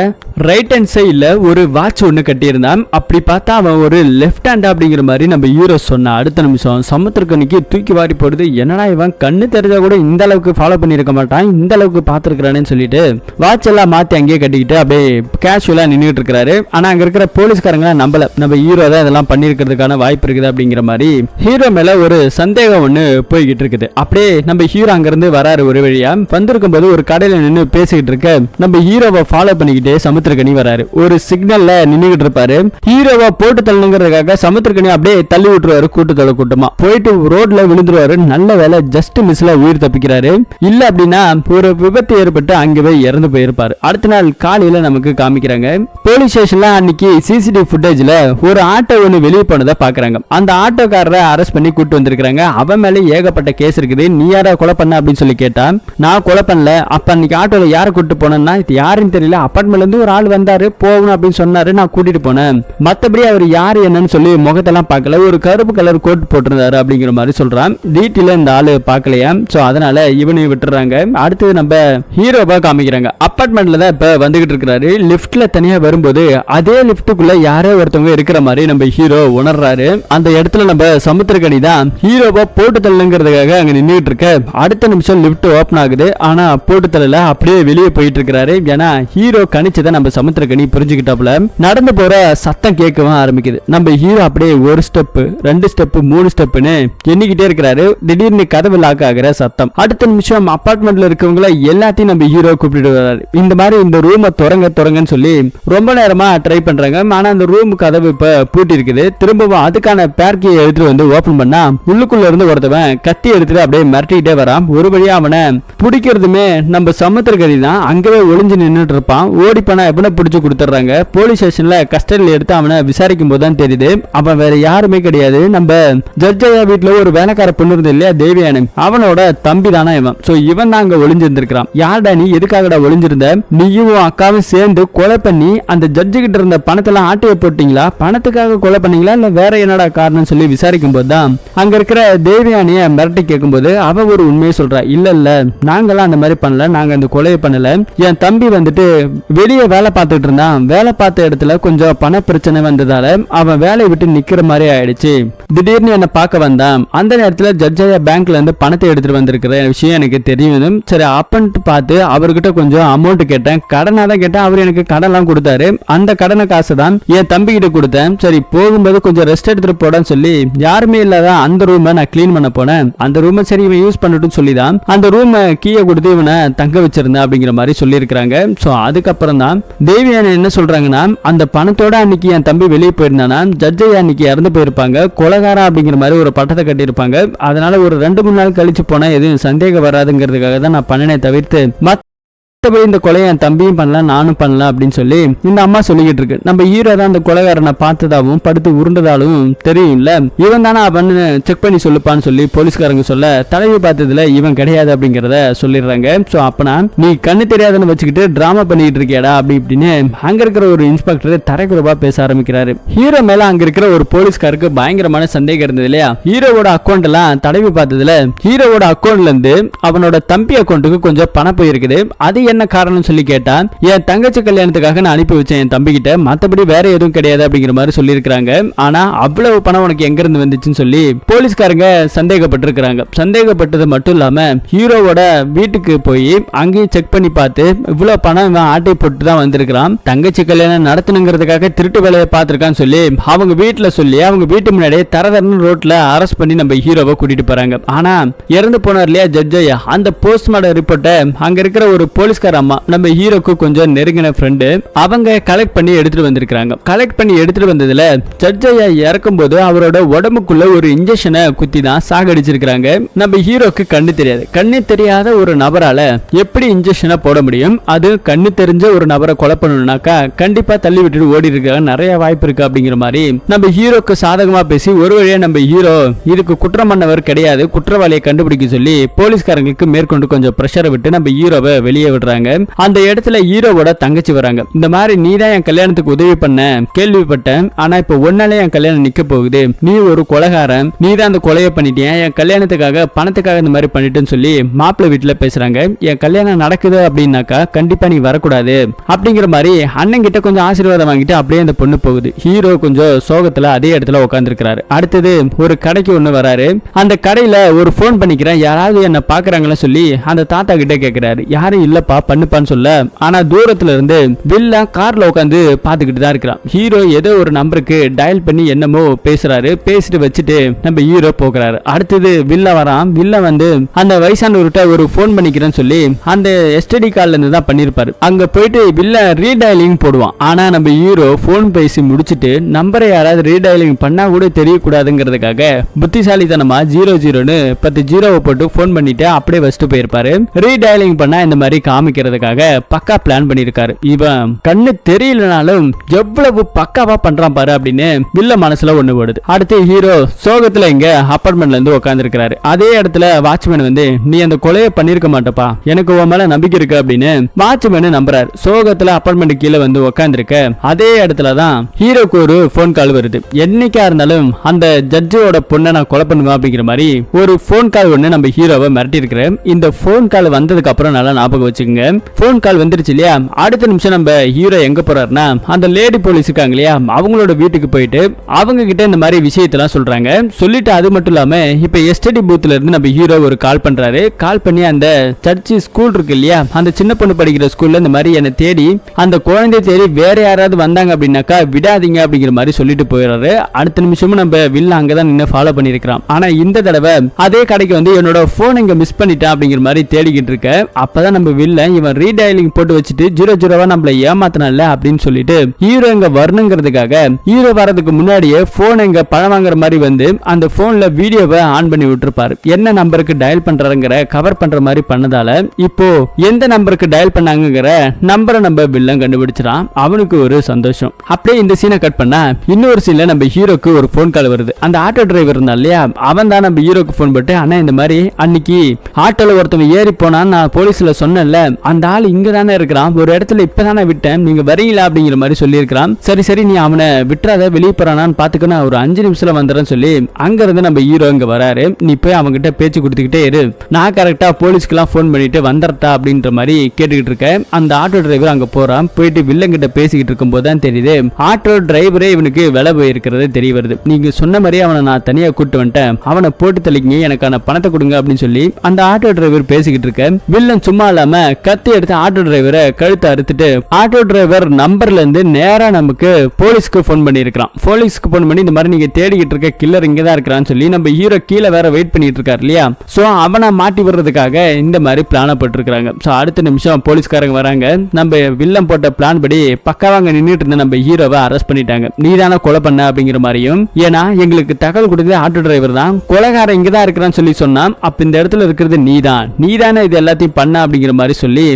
ரைட் ஹேண்ட் சைட்ல ஒரு வாட்ச் ஒண்ணு கட்டியிருந்தான், அப்படி பார்த்தா அவன் ஒரு லெஃப்ட் ஹேண்ட் அப்படிங்கிற மாதிரி நம்ம ஹீரோ சொன்ன அடுத்த நிமிஷம் சமுத்திரக்கனிக்கு தூக்கி வாரி போடுது. என்னடா இவன் கண்ணு தெரிஞ்சா கூட இந்த அளவுக்கு ஃபாலோ பண்ணிருக்க மாட்டான், இந்த அளவுக்கு பார்த்திருக்கிறானேன்னு சொல்லிட்டு வாட்ச் எல்லாம் மாத்தி அங்கேயே கட்டிக்கிட்டு அப்படியே கேஷுவலா நின்றுட்டு இருக்காரு. ஆனா அங்க இருக்கிற போலீஸ்காரங்க நம்பல, நம்ம ஹீரோ தான் இதெல்லாம் பண்ணிருக்கிறதுக்கான வாய்ப்பு இருக்குது அப்படிங்கிற மாதிரி ஹீரோ மேல ஒரு சந்தேகம் ஒண்ணு போய்கிட்டு இருக்குது. அப்படியே நம்ம ஹீரோ அங்க இருந்து வராரு. ஒரு வழியா வந்திருக்கும் போது ஒரு கடையில நின்று பேசிக்கிட்டு இருக்க நம்ம ஹீரோவை ஃபாலோ பண்ணிக்கிட்டே சமுத்திரக்கனி வராரு. ஒரு சிக்னல்ல நின்றுகிட்டு இருப்பாரு. ஹீரோவை போட்டு தள்ளுங்கிறதுக்காக சமுத்திரக்கனி அப்படியே தள்ளி விட்டுருவாரு கூட்டமா. போயிட்டு ரோட்ல விழுந்துருவாரு. நல்ல வேலை ஜஸ்ட் மிஸ்ல உயிர் தப்பிக்கிறாரு. இல்ல அப்படின்னா ஒரு விபத்து ஏற்பட்டு அங்கவே இறந்து போயிருப்பாரு. அடுத்த நாள் காலையில நமக்கு காமிக்கிறாங்க, போலீஸ் ஸ்டேஷன்ல அன்னைக்கு சிசிடிவி ஃபுட்டேஜ்ல ஒரு ஆட்டோ ஒன்று வெளியே போனதை பாக்குறாங்க. அந்த ஆட்டோக்காரரை அரெஸ்ட் பண்ணி கூட்டு வந்திருக்காங்க. அவன் மேல ஏகப்பட்ட கேஸ் இருக்குது. நீ யாரா கொலை பண்ண அப்படின்னு சொல்லி கேட்டா, நான் கொலை பண்ணல, அப்ப அன்னைக்கு ஆட்டோல யாரை கூட்டு போனேன்னா யாருன்னு தெரியல, அபார்ட்மெண்ட்ல இருந்து ஒரு ஆள் வந்தாரு, போகணும் அப்படின்னு சொன்னாரு, நான் கூட்டிட்டு போனேன், மத்தபடி அவர் யாரு என்னன்னு சொல்லி முகத்தெல்லாம் பார்க்கல, ஒரு கருப்பு கலர் கோட் போட்டிருந்தாரு அப்படிங்கிற மாதிரி சொல்றான். டீட்டெயில இந்த ஆளு பார்க்கலையா, சோ அதனால இவனையும் விட்டுறாங்க. அடுத்தது நம்ம ஹீரோவா காமிக்கிறாங்க. அபார்ட்மெண்ட்ல தான் இப்ப வந்துகிட்டு இருக்காரு. லிப்ட்ல தனியா வரும்போது அதே லிப்டுக்குள்ள யாரோ ஒருத்தவங்க இருக்கிற மாதிரி நம்ம ஹீரோ உணர்றாரு. அந்த இடத்துல நம்ம சமுத்திரக்கனி தான் ஹீரோவா போட்டு தள்ளுங்கிறதுக்காக அங்க நின்றுட்டு இருக்க. அடுத்த நிமிஷம் லிப்ட் ஓபன் ஆகுது. ஆனா போட்டு தள்ளல, அப்படியே வெளியே போயிட்டு இருக்காரு. ஏன்னா ஹீரோ கணிச்சதை நம்ம சமுத்திரக்கனி புரிஞ்சுக்கிட்டாப்ல. நடந்து போற சத்தம் கேட்கவும் ஆரம்பிக்குது. நம்ம ஹீரோ அப்படியே ஒரு ஸ்டெப், 2 ஸ்டெப், 3 ஸ்டெப்னு எண்ணிக்கிட்டே இருக்கிறாரு. திடீர்னு கதவு லாக் ஆகிற சத்தம். அடுத்த நிமிஷம் அபார்ட்மெண்ட்ல இருக்கவங்கள எல்லாத்தையும் நம்ம ஹீரோ கூப்பிட்டு வராரு. இந்த மாதிரி இந்த ரூமை தொடங்கன்னு சொல்லி ரொம்ப நேரமா ட்ரை பண்றாங்க. ஆனா அந்த ரூம் கதவு இப்ப பூட்டி இருக்குது. திரும்பவும் அதுக்கான பேர்க்கியை எடுத்துட்டு வந்து ஓபன் பண்ணா உள்ளுக்குள்ள இருந்து ஒருத்தவன் கத்தி எடுத்துட்டு அப்படியே மிரட்டிக்கிட்டே வரான். ஒரு வழியா அவனை பிடிக்கிறதுமே நம்ம சமுத்திரக்கனி தான் அங்கவே ஒளிஞ்சு நின்றுட்டு இருப்பான். ஓடி பண்ண எப்படின்னா பிடிச்சு கொடுத்துறாங்க. போலீஸ் ஸ்டேஷன்ல கஸ்டடியில் எடுத்து அவனை விசாரிக்கும் போது தான் தெரியுது அவன் வேற யாருமே கிடையாது, நம்ம ஜட்ஜையா வீட்டுல ஒரு வேலைக்கார பொண்ணு இருந்தது இல்லையா தேவியானி, அவனோட தம்பி தானா இவன். சோ இவன் தான் அங்க ஒளிஞ்சிருந்திருக்கான். யார்டா நீ, எதுக்காகடா ஒளிஞ்சிருந்த, நீயும் அக்காவும் சேர்ந்து கொலை பண்ணி அந்த ஜட்ஜு கிட்ட இருந்த பணத்தெல்லாம் ஆட்டைய போட்டீங்களா, பணத்துக்காக கொலை பண்ணீங்களா இல்ல வேற என்னடா காரணம் சொல்லி விசாரிக்கும் போதுதான் அங்க இருக்கிற தேவியானிய மிரட்டி கேட்கும் போது அவ ஒரு உண்மையை சொல்றா. இல்ல நாங்கெல்லாம் அந்த மாதிரி பண்ணல, நாங்க அந்த கொலையை பண்ணல, என் தம்பி வந்துட்டு வெளியே வேலை பார்த்துட்டு இருந்தான், வேலை பார்த்த இடத்துல கொஞ்சம் பண பிரச்சனை வந்ததால அவன் வேலையை விட்டு நிக்கிற மாதிரி ஆயிடுச்சு, திடீர்னு என்ன பார்க்க வந்தான், அந்த நேரத்துல ஜட்ஜையா பேங்க்ல இருந்து பணத்தை எடுத்துட்டு வந்திருக்கிற விஷயம் எனக்கு தெரியும், சரி அப்பன்ட்டு பார்த்து அவர்கிட்ட கொஞ்சம் அமௌண்ட் கேட்டேன், கடனா தான் கேட்டேன், அவர் எனக்கு கடன்லாம் கொடுத்தாரு, அந்த கடனை காசு தான் என் தம்பி கிட்ட கொடுத்தேன், சரி போகும்போது கொஞ்சம் ரெஸ்ட் எடுத்துட்டு போடான்னு சொல்லி யாருமே இல்லாத அந்த ரூமை நான் கிளீன் பண்ண போனேன், அந்த ரூமை சரி இவன் யூஸ் பண்ணட்டும் சொல்லிதான் அந்த ரூமை கீயை கொடுத்து இவனை தங்க வச்சிருந்தேன் அப்படிங்கிற மாதிரி சொல்லியிருக்கிறாங்க. ஸோ அதுக்கப்புறம் தான் தேவியான என்ன சொல்றாங்கன்னா, அந்த பணத்தோட அன்னைக்கு என் தம்பி வெளியே போயிருந்தானா ஜட்ஜையா அன்னைக்கு இறந்து போயிருப்பாங்க, கொலைகாரா அப்படிங்கிற மாதிரி ஒரு பட்டத்தை கட்டியிருப்பாங்க, அதனால ஒரு 2-3 நாள் கழிச்சு போனா எதுவும் சந்தேகம் வராதுங்கிறதுக்காக தான் நான் பண்ணினே தவிர்த்து இந்த கொலையை என் தம்பியும் பண்ணல நானும் பண்ணல அப்படின்னு சொல்லி இந்த அம்மா சொல்லிக்கிட்டு இருக்கு. நம்ம ஹீரோ தான் அந்த கொலைகாரனை பார்த்ததாவும் படுத்து உருண்டதாலும் தெரியும்ல, இவன் தானே அவன் செக் பண்ணி சொல்லுப்பான்னு சொல்லி போலீஸ்காரங்க சொல்ல தலைவி பார்த்ததுல இவன் கிடையாது அப்படிங்கறத சொல்லிடுறாங்க. சோ அப்பனா நீ கண்ணு தெரியாதுன்னு வச்சுக்கிட்டு டிராமா பண்ணிட்டு இருக்கியாடா அப்படி இப்படின்னு அங்க இருக்கிற ஒரு இன்ஸ்பெக்டர் தரைக்குறவா பேச ஆரம்பிக்கிறாரு. ஹீரோ மேல அங்க இருக்கிற ஒரு போலீஸ்காருக்கு பயங்கரமான சந்தேகம் இருந்தது இல்லையா. ஹீரோவோட அக்கௌண்ட் எல்லாம் தடவி பார்த்ததுல ஹீரோவோட அக்கௌண்ட்ல இருந்து அவனோட தம்பி அக்கௌண்ட்டுக்கு கொஞ்சம் பணம் போயிருக்குது. அது என்ன காரணம் சொல்லி கேட்டா, என் தங்கச்சி கல்யாணத்துக்காக நான் அனுப்பி வச்சேன் என் தம்பி கிட்ட, மத்தபடி வேற எதுவும் கிடையாது அப்படிங்கிற மாதிரி சொல்லியிருக்காங்க. ஆனா அவ்வளவு பணம் உனக்கு எங்க இருந்து வந்துச்சுன்னு சொல்லி போலீஸ்காரங்க சந்தேகப்பட்டிருக்காங்க. சந்தேகப்பட்டது மட்டும் இல்லாம ஹீரோவோட வீட்டுக்கு போய் அங்கேயும் செக் பண்ணி பார்த்து இவ்வளவு பணம் இவன் ஆட்டை போட்டு தான் வந்திருக்கான், தங்கச்சி கல்யாணம் நடத்தணுங்கிறதுக்காக திருட்டு வேலையை பார்த்திருக்கான்னு சொல்லி அவங்க வீட்டுல சொல்லி அவங்க வீட்டு முன்னாடியே தரதரன்னு ரோட்ல அரெஸ்ட் பண்ணி நம்ம ஹீரோவை கூட்டிட்டு போறாங்க. ஆனா இறந்து போனார் இல்லையா ஜட்ஜையா, அந்த போஸ்ட்மார்டம் ரிப்போர்ட்டை அங்க இருக்கிற ஒரு போலீஸ்கார அம்மா நம்ம ஹீரோக்கு கொஞ்சம் நெருங்கின ஃப்ரெண்டு அவங்க கலெக்ட் பண்ணி எடுத்துட்டு வந்திருக்காங்க. கலெக்ட் பண்ணி எடுத்துட்டு வந்ததுல ஜட்ஜையா இறக்கும் போது அவரோட உடம்புக்குள்ள ஒரு இன்ஜெக்ஷனை குத்தி தான் சாகடிச்சிருக்காங்க. நம்ம ஹீரோக்கு கண்ணு தெரியாது. கண்ணு தெரியாத ஒரு நபரால எப்படி இன்ஜெக்ஷனை போட முடியும்? அது கண்ணு தெரிஞ்ச ஒரு நபரை கொலை பண்ணணும்னாக்கா கண்டிப்பா தள்ளி விட்டுட்டு ஓடி இருக்காங்க, நிறைய வாய்ப்பு இருக்கு அப்படிங்கிற மாதிரி நம்ம ஹீரோக்கு சாதகமா பேசி ஒரு வழியா நம்ம ஹீரோ இதுக்கு குற்றம் பண்ணவர் கிடையாது, குற்றவாளியை கண்டுபிடிக்க சொல்லி போலீஸ்காரங்களுக்கு மேற்கொண்டு கொஞ்சம் பிரஷரை விட்டு நம்ம ஹீரோவை வெளியே விடுறாங்க. அந்த இடத்துல ஹீரோவோட தங்கச்சி வராங்க. இந்த மாதிரி நீ தான் என் கல்யாணத்துக்கு உதவி பண்ண கேள்விப்பட்டேன், ஆனா இப்ப ஒன்னாலே என் கல்யாணம் நிக்க போகுது, நீ ஒரு கொலைகாரன், நீ தான் அந்த கொலையை பண்ணிட்டியா, என் கல்யாணத்துக்காக பணத்துக்காக இந்த மாதிரி பண்ணிட்டுன்னு சொல்லி மாப்பிள்ளை வீட்டுல பேசுறாங்க. என் கல்யாணம் நடக்குது அப்படின்னாக்கா கண்டிப்பா நீ வரக்கூடாது அப்படிங்கிற மாதிரி அண்ணன் கிட்ட கொஞ்சம் ஆசீர்வாதம் வாங்கிட்டு அப்படியே அந்த பொண்ணு போகுது. ஹீரோ கொஞ்சம் சோகத்துல அதே இடத்துல உட்கார்ந்து இருக்கிறாரு. அடுத்தது ஒரு கடைக்கு ஒண்ணு வராரு. அந்த கடையில ஒரு போன் பண்ணிக்கிறேன், யாராவது என்ன பாக்குறாங்களா சொல்லி அந்த தாத்தா கிட்ட கேக்குறாரு. யாரும் இல்லப்பா பண்ணுப்பான்னு சொல்ல, ஆனா தூரத்துல இருந்து வில்லா கார்ல உட்காந்து பாத்துக்கிட்டு தான் இருக்கிறான். ஹீரோ ஏதோ ஒரு நம்பருக்கு டயல் பண்ணி என்னமோ பேசுறாரு. பேசிட்டு வச்சுட்டு நம்ம ஹீரோ போகிறாரு. அடுத்தது வில்லா வரான். வில்லா வந்து அந்த வயசானவர்கிட்ட ஒரு போன் பண்ணிக்கிறேன்னு சொல்லி அந்த எஸ்டிடி கால்ல இருந்து தான் பண்ணிருப்பாரு. அங்க போயிட்டு வில்லா ரீடயலிங் போடுவான். ஆனா நம்ம ஹீரோ போன் பேசி முடிச்சிட்டு நம்பரை யாராவது ரீடயலிங் பண்ணா கூட தெரியக்கூடாதுங்கிறதுக்காக புத்திசாலித்தனமா 00ன்னு 10 ஜீரோவை போட்டு போன் பண்ணிட்டு அப்படியே வச்சுட்டு போயிருப்பாரு. ரீடயலிங் பண்ணா இந்த மாதிரி காமிக்கிறதுக்காக பக்கா பிளான் பண்ணிருக்காரு. இவன் கண்ணு தெரியலனாலும் எவ்வளவு பக்காவா பண்றான் பாரு அப்படின்னு வில்ல மனசுல ஒண்ணு ஓடுது. அடுத்து ஹீரோ சோகத்துல இங்க அபார்ட்மெண்ட்ல இருந்து உட்கார்ந்து இருக்கிறாரு. அதே இடத்துல வாட்ச்மேன் வந்து நீ அந்த கொலையை பண்ணிருக்க மாட்டப்பா, எனக்கு உன் மேல நம்பிக்கை இருக்கு அப்படின்னு வாட்ச்மேன் நம்புறாரு. சோகத்துல அபார்ட்மெண்ட் கீழே வந்து உட்கார்ந்து இருக்க அதே இடத்துலதான் ஹீரோக்கு ஒரு போன் கால் வருது. என்னைக்கா இருந்தாலும் அந்த ஜட்ஜோட பொண்ணை நான் கொலை பண்ணுவேன் அப்படிங்கிற மாதிரி ஒரு போன் கால் ஒண்ணு நம்ம ஹீரோவை மிரட்டி இருக்கிறேன். இந்த போன் கால் வந்ததுக்கு அப்புறம் நல்லா ஞாபகம் வச்சுக்கோங்க. போன் கால் வந்துருச்சு இல்லையா, அடுத்த நிமிஷம் நம்ம ஹீரோ எங்க போறாருன்னா அந்த லேடி போலீஸ் இருக்காங்க இல்லையா அவங்களோட வீட்டுக்கு போயிட்டு அவங்க கிட்ட இந்த மாதிரி விஷயத்தெல்லாம் சொல்றாங்க. சொல்லிட்டு அது மட்டும் இல்லாம இப்ப எஸ்டடி பூத்ல இருந்து நம்ம ஹீரோ ஒரு கால் பண்றாரு. கால் பண்ணி அந்த சர்ச் ஸ்கூல் இருக்கு இல்லையா அந்த சின்ன பொண்ணு படிக்கிற ஸ்கூல்ல இந்த மாதிரி என்ன தேடி அந்த குழந்தை தேடி வேற யாராவது வந்தாங்க அப்படின்னாக்கா விடாதீங்க அப்படிங்கிற மாதிரி சொல்லிட்டு போயிடுறாரு. அடுத்த நிமிஷமும் நம்ம வில்ல அங்கதான் நின்று ஃபாலோ பண்ணிருக்கான். ஆனா இந்த தடவை அதே கடைக்கு வந்து என்னோட போன் இங்க மிஸ் பண்ணிட்டேன் அப்படிங்கிற மாதிரி தேடிக்கிட்டு இருக்க. அப்பதான் நம்ம வில்ல இவன் ரீடயலிங் போட்டு வச்சுட்டு 00வா நம்மள ஏமாத்தனால அப்படின்னு சொல்லிட்டு ஹீரோ இங்க வரணுங்கிறதுக்காக ஹீரோ வரதுக்கு முன்னாடியே போன் இங்க பணம் வாங்குற மாதிரி வந்து அந்த போன்ல வீடியோவை ஆன் பண்ணி விட்டுருப்பாரு. என்ன நம்பருக்கு டயல் பண்றாங்கிற கவர் பண்ற மாதிரி பண்ணதால இப்போ எந்த நம்பருக்கு டயல் பண்ணாங்கிற நம்பரை நம்ம வில்லன் கண்டுபிடிச்சிடான். அவனுக்கு ஒரு சந்தோஷம். அப்படியே இந்த சீனை கட் பண்ணா இன்னொரு சீன்ல நம்ம ஹீரோக்கு ஒரு போன் கால் வருது. அந்த ஆட்டோ டிரைவர் இருந்தா இல்லையா அவன் தான் நம்ம ஹீரோக்கு போன் போட்டு அண்ணா இந்த மாதிரி அன்னைக்கு ஆட்டோல ஒருத்தவன் ஏறி போனான்னு நான் போலீஸ்ல சொன்னேன்ல, அந்த ஆள் இங்க தானே இருக்கிறான், ஒரு இடத்துல இப்பதானே விட்டேன், நீங்க வரீங்களா அப்படிங்கிற மாதிரி சொல்லியிருக்கான். சரி சரி நீ அவனை விட்டுறாத, வெளியே போறானான்னு பாத்துக்க, நான் ஒரு 5 நிமிஷத்துல வந்துறேன்னு சொல்லி அங்க இருந்து நம்ம ஹீரோ இங்க வராரு. நீ போய் அவங்க கிட்ட பேச்சு கொடுத்துக்கிட்டே இரு, நான் கரெக்டா போலீஸ்க்கு எல்லாம் போன் பண்ணிட்டு வந்துறட்டா அப்படின்ற மாதிரி கேட்டுக்கிட்டு இருக்கேன். அந்த ஆட்டோ டிரைவர் அங்க போறான். போயிட்டு வில்லன் கிட்ட பேசிக்கிட்டு இருக்கும் போதுதான் தெரியுது ஆட்டோ டிரைவரே இவனுக்கு வேலை போயிருக்கிறது தெரிய வருது. நீங்க சொன்ன மாதிரி அவனை நான் தனியா கூட்டு வந்துட்டேன், அவனை போட்டு தள்ளிங்க, எனக்கான பணத்தை கொடுங்க அப்படின்னு சொல்லி அந்த ஆட்டோ டிரைவர் பேசிக்கிட்டு இருக்க. வில்லன் சும்மா இல்லாம கத்தி எடுத்து ஆட்டோ டிரைவரை கழுத்தை அறுத்துட்டு ஆட்டோ டிரைவர் நம்பர்ல இருந்து நேரா நமக்கு போலீஸ்க்கு போன் பண்ணி இருக்கான். போலீஸ்க்கு போன் பண்ணி இந்த மாதிரி நீங்க தேடிக்கிட்டு இருக்க கில்லர் இங்கதான் இருக்கிறான்னு சொல்லி நம்ம ஹீரோ கீழே வேற வெயிட் பண்ணிட்டு இருக்காரு இல்லையா, சோ அவனை மாட்டி விடுறதுக்காக இந்த மாதிரி பிளான போட்டுருக்காங்க. சோ அடுத்த நிமிஷம் போலீஸ்காரங்க வராங்க. நம்ம வில்லன் போட்ட பிளான் படி பக்காவாங்க நின்றுட்டு இருந்த நம்ம ஹீரோவை அரெஸ்ட் பண்ணிட்டாங்க. நீதான கொலை பண்ண அப்படிங்கிற மாதிரியும், ஏன்னா எங்களுக்கு தகவல் கொடுத்தது ஆட்டோ டிரைவர் தான், கொலைகாரன் இங்கதான் இருக்கிறான்னு சொல்லி சொன்னா அப்ப இந்த இடத்துல இருக்கிறது நீதானே இது எல்லாத்தையும் பண்ண அப்படிங்கிற மாதிரி சொல்லி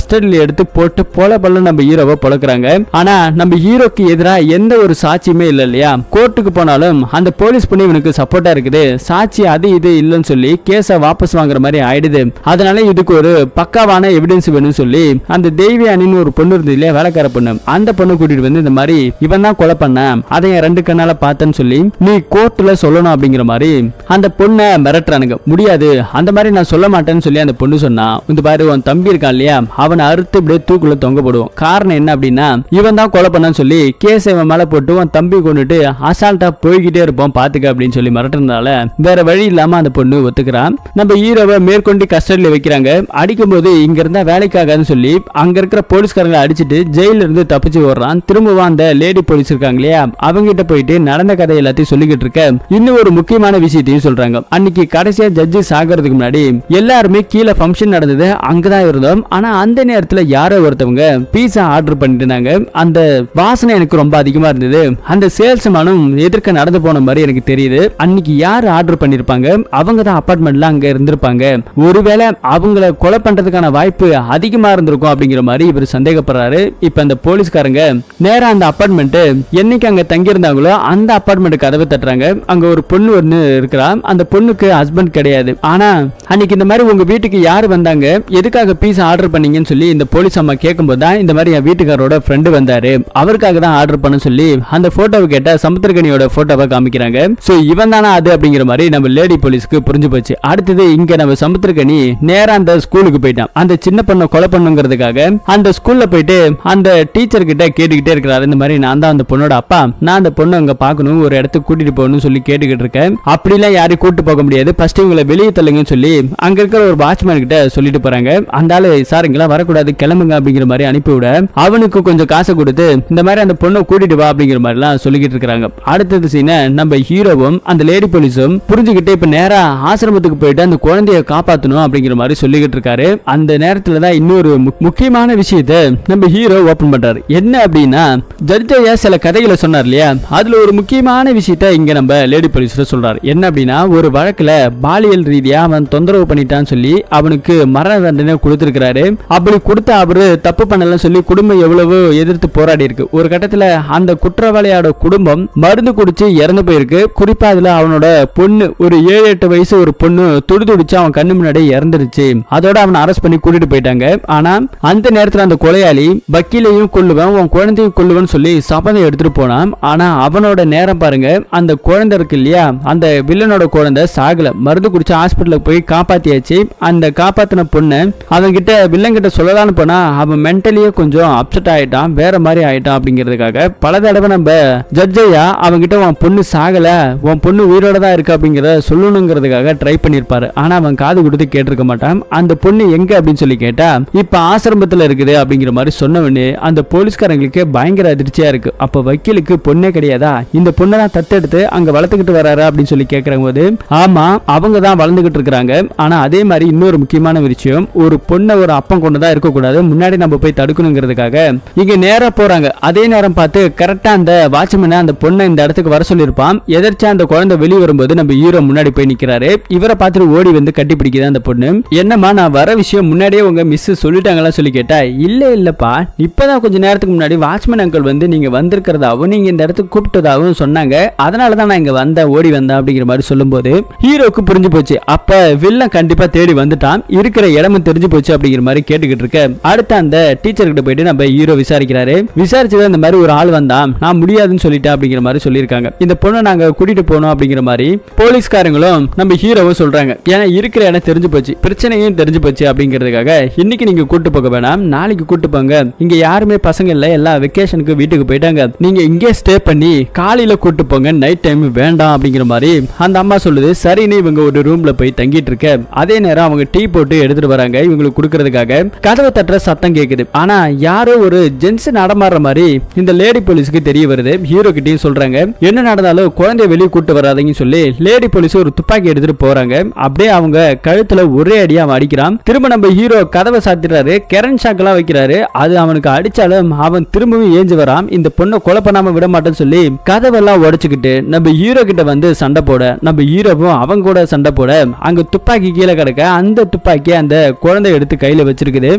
கஸ்டடியில எடுத்து போட்டு போல நம்ம ஹீரோவை பொழக்கிறாங்க. ஆனா நம்ம ஹீரோக்கு எதிராக எந்த ஒரு சாட்சியுமே இல்ல இல்லையா. கோர்ட்டுக்கு போனாலும் அந்த போலீஸ் பண்ணி இவனுக்கு சப்போர்ட்டா இருக்குது, சாட்சி அது இது இல்லைன்னு சொல்லி கேஸை வாபஸ் வாங்குற மாதிரி ஆயிடுது. அதனால இதுக்கு ஒரு பக்காவான எவிடன்ஸ் வேணும்னு சொல்லி அந்த தெய்வி அணின்னு ஒரு பொண்ணு இருந்து இல்லையா, வேலைக்கார பொண்ணு, அந்த பொண்ணு கூட்டிட்டு வந்து இந்த மாதிரி இவன் தான் கொலை பண்ண, அதை என் 2 கண்ணால பார்த்தேன்னு சொல்லி நீ கோர்ட்ல சொல்லணும் அப்படிங்கிற மாதிரி அந்த பொண்ணை மிரட்டுறானுங்க. முடியாது, அந்த மாதிரி நான் சொல்ல மாட்டேன்னு சொல்லி அந்த பொண்ணு சொன்னா, இந்த பாரு உன் தம்பி இருக்கான் இல்லையா, அவனை அறுத்து இப்படியே தூக்குள்ள தொங்க போடுவோம். காரணம் என்ன அப்படின்னா இவன் தான் கொலை பண்ணான்னு சொல்லி கேஸ் இவன் மேல போட்டு உன் தம்பி கொண்டுட்டு அசால்ட்டா போய்கிட்டே இருப்போம் பாத்துக்க அப்படின்னு சொல்லி மிரட்டுறதுனால வேற வழி இல்லாம அந்த பொண்ணு ஒத்துக்கிறான். நம்ம ஹீரோவை மேற்கொண்டு கஸ்டடியில வைக்கிறாங்க. அடிக்கும் போது இங்க இருந்தா வேலைக்காகன்னு சொல்லி அங்க இருக்கிற போலீஸ்காரங்களை அடிச்சுட்டு ஜெயில இருந்து தப்பிச்சு ஓடுறான். திரும்பவும் அந்த லேடி போலீஸ் இருக்காங்க இல்லையா, அவங்க கிட்ட போயிட்டு நடந்த கதை எல்லாத்தையும் சொல்லிக்கிட்டு இருக்க இன்னும் ஒரு முக்கியமான விஷயத்தையும் சொல்றாங்க. அன்னைக்கு கடைசியா ஜட்ஜி சாகிறதுக்கு முன்னாடி எல்லாருமே கீழே ஃபங்க்ஷன் நடந்தது, அங்கதான் இருந்தோம். ஆனா அந்த நேரத்துல யாரோ ஒருத்தவங்க பீஸா ஆர்டர் பண்ணிட்டு இருந்தாங்க. அந்த வாசனை எனக்கு ரொம்ப அதிகமா இருந்தது. அந்த சேல்ஸ்மேனும் எதிர்க்க நடந்து போன மாதிரி எனக்கு தெரியுது. அன்னைக்கு யார் ஆர்டர் பண்ணிருப்பாங்க, அவங்க தான் அபார்ட்மெண்ட்ல அங்க இருந்திருப்பாங்க. ஒருவேளை அவங்கள கொலை பண்றதுக்கான வாய்ப்பு அதிகமா இருந்திருக்கும் அப்படிங்கிற மாதிரி இவர் சந்தேகப்படுறாரு. இப்ப அந்த போலீஸ்காரங்க நேரா அந்த அபார்ட்மெண்ட் என்னைக்கு அங்க தங்கி இருந்தாங்களோ அந்த அபார்ட்மெண்ட் கதவை தட்டுறாங்க. அங்க ஒரு பொண்ணு ஒண்ணு இருக்கிறா. அந்த பொண்ணுக்கு ஹஸ்பண்ட் கிடையாது. ஆனா அன்னைக்கு இந்த மாதிரி உங்க வீட்டுக்கு யாரு வந்தாங்க, எதுக்காக பீஸா ஆர்டர் பண்ணீங்கன்னு சொல்லி இந்த போலீஸ் அம்மா கேட்கும்போது தான் இந்த மாதிரி என் வீட்டுக்காரோட ஃப்ரெண்டு வந்தாரு, அவருக்காக தான் ஆர்டர் பண்ண சொல்லி அந்த போட்டோவை கேட்ட சமுத்திரகனியோட போட்டோவை காமிக்கிறாங்க. சோ இவன் தானா அது அப்படிங்கிற மாதிரி நம்ம லேடி போலீஸ்க்கு புரிஞ்சு போச்சு. அடுத்தது இங்க நம்ம சமுத்திரகனி நேரா அந்த ஸ்கூலுக்கு போயிட்டான். அந்த சின்ன பொண்ணை கொலை பண்ணுங்கிறதுக்காக அந்த ஸ்கூல்ல போயிட்டு அந்த டீச்சர் கிட்ட கேட்டுக்கிட்டே இருக்கிறாரு. இந்த மாதிரி நான் தான் அந்த பொண்ணோட அப்பா, நான் அந்த பொண்ணு அங்க பாக்கணும், ஒரு இடத்துக்கு கூட்டிட்டு போகணும்னு சொல்லி கேட்டுக்கிட்டு இருக்கேன். அப்படிலாம் யாரையும் கூட்டு போக முடியாது, ஃபர்ஸ்ட் இவங்களை வெளியே தள்ளுங்கன்னு சொல்லி அங்க இருக்கிற ஒரு வாட்ச்மேன் கிட்ட சொல்லிட்டு போறாங்க. அந்த ஆளு சாருங்களா வரக்கூடாது கிளம்புங்க அப்படிங்கிற மாதிரி அனுப்பிவிட அவனுக்கு கொஞ்சம் காசை கொடுத்து இந்த மாதிரி அந்த பொண்ணை கூட்டிட்டு வா அப்படிங்கிற மாதிரி எல்லாம் சொல்லிக்கிட்டு இருக்காங்க. அடுத்தது சீனை நம்ம ஹீரோவும் அந்த லேடி போலீஸும் புரிஞ்சுக்கிட்டு இப்ப நேரா ஆசிரமத்துக்கு போயிட்டு அந்த குழந்தைய காப்பாத்தணும் அப்படிங்கிற மாதிரி சொல்லிக்கிட்டு இருக்காரு. அந்த நேரத்துல தான் இன்னொரு முக்கியமான விஷயத்தை நம்ம ஹீரோ ஓபன் பண்றாரு. என்ன அப்படின்னா ஜட்ஜையா சில கதைகளை சொன்னார் இல்லையா, அதுல ஒரு முக்கியமான விஷயத்தை இங்க நம்ம லேடி போலீஸ்ல சொல்றாரு. என்ன அப்படின்னா ஒரு வழக்குல பாலியல் ரீதியா அவன் தொந்தரவு பண்ணிட்டான்னு சொல்லி அவனுக்கு மரண தண்டனை கொடுத்திருக்கிறாரு. அப்படி கொடுத்த அவரு தப்பு பண்ணலன்னு சொல்லி குடும்பம் எவ்வளவு எதிர்த்து போராடி இருக்கு. ஒரு கட்டத்துல அந்த குற்றவாளியோட குடும்பம் மருந்து குடிச்சு இறந்து போயிருக்கு. குறிப்பா அதுல அவனோட பொண்ணு ஒரு 7-8 வயசு ஒரு பொண்ணு துடிச்சு அவன் கண்ணு முன்னாடி இறந்துருச்சு. அதோட அவனை அரெஸ்ட் பண்ணி கூட்டிட்டு போயிட்டாங்க. ஆனா அந்த நேரத்துல அந்த கொலையாளி வக்கீலையும் கொல்லுவேன் உன் குழந்தையும் கொல்லுவேன்னு சொல்லி சபதம் எடுத்துட்டு போனான். ஆனா அவனோட நேரம் பாருங்க, அந்த குழந்தை இருக்கு இல்லையா, அந்த வில்லனோட குழந்தை சாகல, மருந்து குடிச்சு ஹாஸ்பிட்டலுக்கு போய் காப்பாத்தியாச்சு. அந்த காப்பாத்தின பொண்ணு அவன் கிட்ட வில்லன் கிட்ட சொல்லலான்னு போனா அவன் மென்டலியே கொஞ்சம் அப்செட் ஆயிட்டான், வேற மாதிரி ஆயிட்டான். அப்படிங்கிறதுக்காக பல தடவை நம்ம ஜட்ஜையா அவங்க கிட்ட உன் பொண்ணு சாகல, உன் பொண்ணு உயிரோட தான் இருக்கு அப்படிங்கறத சொல்லணுங்கிறதுக்காக ட்ரை பண்ணிருப்பாரு. ஆனா அவன் காது கொடுத்து கேட்டிருக்க மாட்டான். அந்த பொண்ணு எங்க அப்படின்னு சொல்லி கேட்டா இப்ப ஆசிரமத்துல இருக்குது அப்படிங்கிற மாதிரி சொன்னவனே அந்த போலீஸ்காரங்களுக்கு பயங்கர அதிர்ச்சியா இருக்கு. அப்ப வக்கீலுக்கு பொண்ணே கிடையாதா, இந்த பொண்ணை தான் தத்தெடுத்து அங்க வளர்த்துக்கிட்டு வராரு அப்படின்னு சொல்லி கேட்கறாங்க போது ஆமா அவங்க தான் வளர்ந்துகிட்டு இருக்காங்க. ஆனா அதே மாதிரி இன்னொரு முக்கியமான விஷயம், ஒரு பொண்ணை ஒரு அப்பம் கொண்டுதான் இருக்கக்கூடாது, முன்னாடி நம்ம போய் தடுக்கணுங்கிறதுக்காக இங்க நேரா போறாங்க. அதே நேரம் பார்த்து கரெக்டா அந்த வாட்ச்மேன் அந்த பொண்ணை இந்த இடத்துக்கு வர சொல்லியிருப்பான். எதிர்ச்சா அந்த குழந்தை வெளியே வரும்போது நம்ம ஹீரோ முன்னாடி போய் நிக்கிறாரு. இவரை பார்த்துட்டு ஓடி வந்து கட்டி பிடிக்குது அந்த பொண்ணு. என்னம்மா நான் வர விஷயம் முன்னாடியே உங்க மிஸ் சொல்லிட்டாங்களா சொல்லி கேட்டா இல்லப்பா, இப்பதான் கொஞ்ச நேரத்துக்கு முன்னாடி வாட்ச்மேன் அங்கிள் வந்து நீங்க வந்திருக்கிறதாவும் நீங்க இந்த இடத்துக்கு கூப்பிட்டதாகவும் சொன்னாங்க, அதனாலதான் நான் இங்க ஓடி வந்தேன் அப்படிங்கிற மாதிரி சொல்லும் போது ஹீரோக்கு புரிஞ்சு போச்சு. அப்ப வில்லன் கண்டிப்பா தேடி வந்துட்டான், இருக்கிற இடமும் தெரிஞ்சு போச்சு அப்படிங்கிற மாதிரி கேட்டுக்கிட்டு இருக்க அடுத்த அந்த டீச்சர் கிட்ட போயிட்டு நம்ம ஹீரோ விசாரிக்கிறாரு. விசாரிச்சது இந்த மாதிரி ஒரு ஆள் வந்தான், நான் முடியாதுன்னு சொல்லிட்டேன் அப்படிங்கிற மாதிரி சொல்லியிருக்காங்க. இந்த பொண்ணை நாங்க கூட்டிட்டு போனோம் அப்படிங்கிற மாதிரி போலீஸ்காரங்களும் நம்ம ஹீரோவும் சொல்றாங்க. ஏன்னா இருக்கிற இடம் தெரிஞ்சு போச்சு, பிரச்சனையும் தெரிஞ்சு போச்சு அப்படிங்கிறதுக்காக இன்னைக்கு நீங்க கூட்டு போக வேணாம், நாளைக்கு கூட்டு போங்க, இங்க யாருமே பசங்க இல்ல, எல்லாம் வெக்கேஷனுக்கு வீட்டுக்கு போயிட்டாங்க, நீங்க இங்கே ஸ்டே பண்ணி காலையில கூட்டு போங்க, நைட் டைம் வேண்டாம் அப்படிங்கிற மாதிரி அந்த அம்மா சொல்லுது. சரின்னு இவங்க ஒரு ரூம்ல போய் தங்கிட்டு இருக்க அதே நேரம் அவங்க டீ போட்டு எடுத்துட்டு வராங்க இவங்களுக்கு கொடுக்கறதுக்காக. கதவை தட்டுற சத்தம் கேக்குது. ஆனா யாரோ ஒரு ஜென்ஸ் நடமாடுற மாதிரி இந்த லேடி போலீஸ்க்கு தெரிய வருது. ஹீரோ கிட்டயும் சொல்றாங்க என்ன நடந்தாலும் குழந்தைய வெளியே கூட்டு வராதீங்கன்னு சொல்லி லேடி போலீஸ் ஒரு துப்பாக்கி எடுத்துட்டு போறாங்க. அப்படியே அவங்க கழுத்துல ஒரே அடியா அவன் அடிக்கிறான். திரும்ப நம்ம ஹீரோ கதவை சாத்திடுறாரு, கரண்ட் ஷாக் எல்லாம் வைக்கிறாரு. அது அவனுக்கு அடிச்சாலும் அவன் திரும்பவும் ஏஞ்சு வரான். இந்த பொண்ணை கொலை பண்ணாம விட மாட்டேன்னு சொல்லி கதவெல்லாம் உடைச்சுக்கிட்டு நம்ம ஹீரோ கிட்ட வந்து சண்டை போட நம்ம ஹீரோவும் அவங்க கூட சண்டை போட அங்க துப்பாக்கி கீழே கிடக்க அந்த துப்பாக்கி அந்த குழந்தை எடுத்து கையில வச்சிருக்குது.